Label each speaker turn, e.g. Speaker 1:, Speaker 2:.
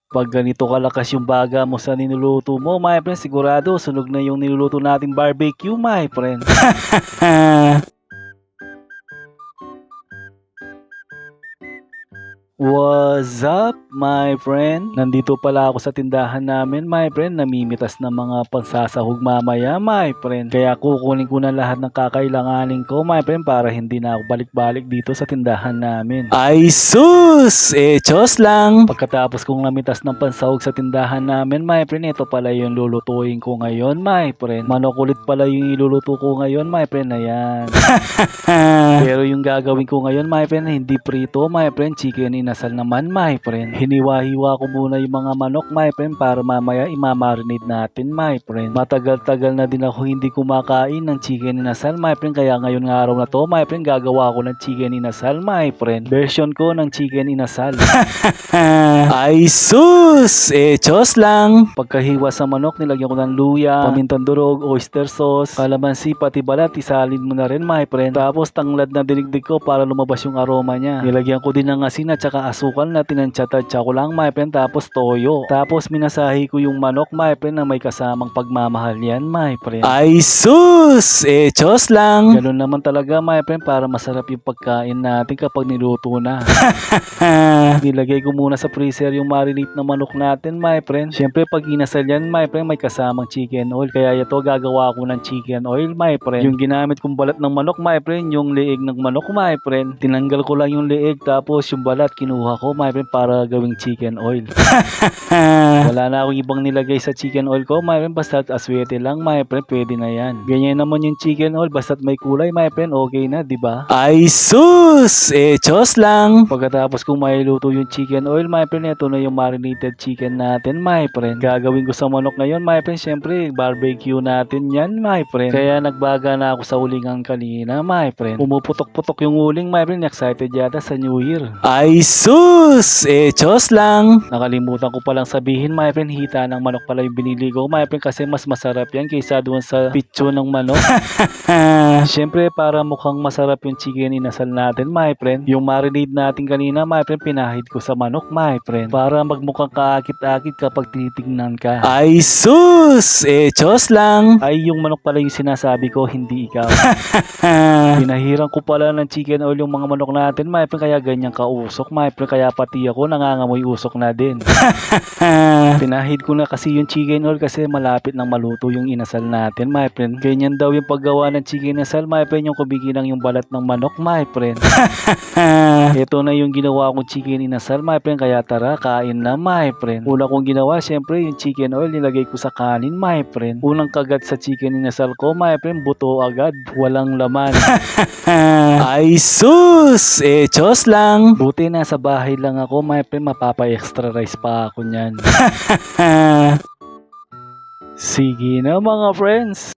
Speaker 1: Pag ganito kalakas yung baga mo sa niluluto mo, my friend, sigurado sunog na yung niluluto nating barbecue, my friend. What's up, my friend? Nandito pala ako sa tindahan namin, my friend. Namimitas ng mga pagsasahog mamaya, my friend. Kaya kukunin ko na lahat ng kakailanganin ko, my friend, para hindi na ako balik-balik dito sa tindahan namin. Ay sus! Chos lang! Pagkatapos kong namitas ng pansahog sa tindahan namin, my friend, ito pala yung lulutuin ko ngayon, my friend. Manok ulit pala yung iluluto ko ngayon, my friend. Ayan. Pero yung gagawin ko ngayon, my friend, hindi prito, my friend, chicken inasal naman, my friend. Hiniwa-hiwa ko muna yung mga manok, my friend, para mamaya imamarinate natin, my friend. Matagal-tagal na din ako hindi kumakain ng chicken inasal, my friend, kaya ngayon nga araw na to, my friend, gagawa ko ng chicken inasal, my friend. Version ko ng chicken inasal. Ay sus! Chos lang! Pagkahiwa sa manok, nilagyan ko ng luya, pamintang durog, oyster sauce, kalamansi, pati balat, isalin mo na rin, my friend. Tapos tanglad na dinigdig ko para lumabas yung aroma niya. Nilagyan ko din ng asin at saka asukal na tinansya-tansya ko lang, my friend. Tapos toyo. Tapos minasahi ko yung manok, my friend, na may kasamang pagmamahal yan, my friend. Ay sus! Chos lang! Ganun naman talaga, my friend, para masarap yung pagkain natin kapag niluto na. Nilagay ko muna sa freezer yung marinate na manok natin, my friend. Siyempre, pag inasal yan, my friend, may kasamang chicken oil. Kaya ito, gagawa ko ng chicken oil, my friend. Yung ginamit kong balat ng manok, my friend, yung leeg ng manok, my friend. Tinanggal ko lang yung leeg, tapos yung balat, kinuha ko, my friend, para gawing chicken oil. Wala na akong ibang nilagay sa chicken oil ko, my friend. Basta aswete lang, my friend, pwede na yan. Ganyan naman yung chicken oil, basta't may kulay, my friend, okay na, di ba? Ay sus! Chos lang! Pagkatapos kong mailuto yung chicken oil, my friend, ito na yung marinated chicken natin, my friend. Gagawin ko sa manok ngayon, my friend, syempre, barbecue natin yan, my friend. Kaya nagbaga na ako sa ulingan kanina, my friend. Pumuputok-putok yung uling, my friend, excited yata sa New Year. Ay sus! Chos lang! Nakalimutan ko palang sabihin, my friend, hita ng manok pala yung binili ko, my friend, kasi mas masarap yan kaysa doon sa pitso ng manok. Syempre, para mukhang masarap yung chicken inasal natin, my friend, yung marinade natin kanina, my friend, pinahid ko sa manok, my friend, para magmukhang kaakit-akit kapag titignan ka. Ay sus! Chos lang! Ay, yung manok pala yung sinasabi ko, hindi ikaw. Pinahiran ko pala ng chicken oil yung mga manok natin, my friend, kaya ganyan kausok, my friend, kaya pati ako nangangamoy usok na din. Pinahid ko na kasi yung chicken oil kasi malapit nang maluto yung inasal natin, my friend. Ganyan daw yung paggawa ng chicken inasal, my friend, yung kubigilang yung balat ng manok, my friend. Ito na yung ginawa kong chicken inasal, my friend, kaya tara, kain na, my friend. Una kong ginawa, syempre, yung chicken oil, nilagay ko sa kanin, my friend. Unang kagat sa chicken inasal ko, my friend, buto agad, walang laman. Ay sus! Chos lang! Buti nasa bahay lang ako, my friend, mapapa-extra rice pa ako nyan. Sige na, mga friends!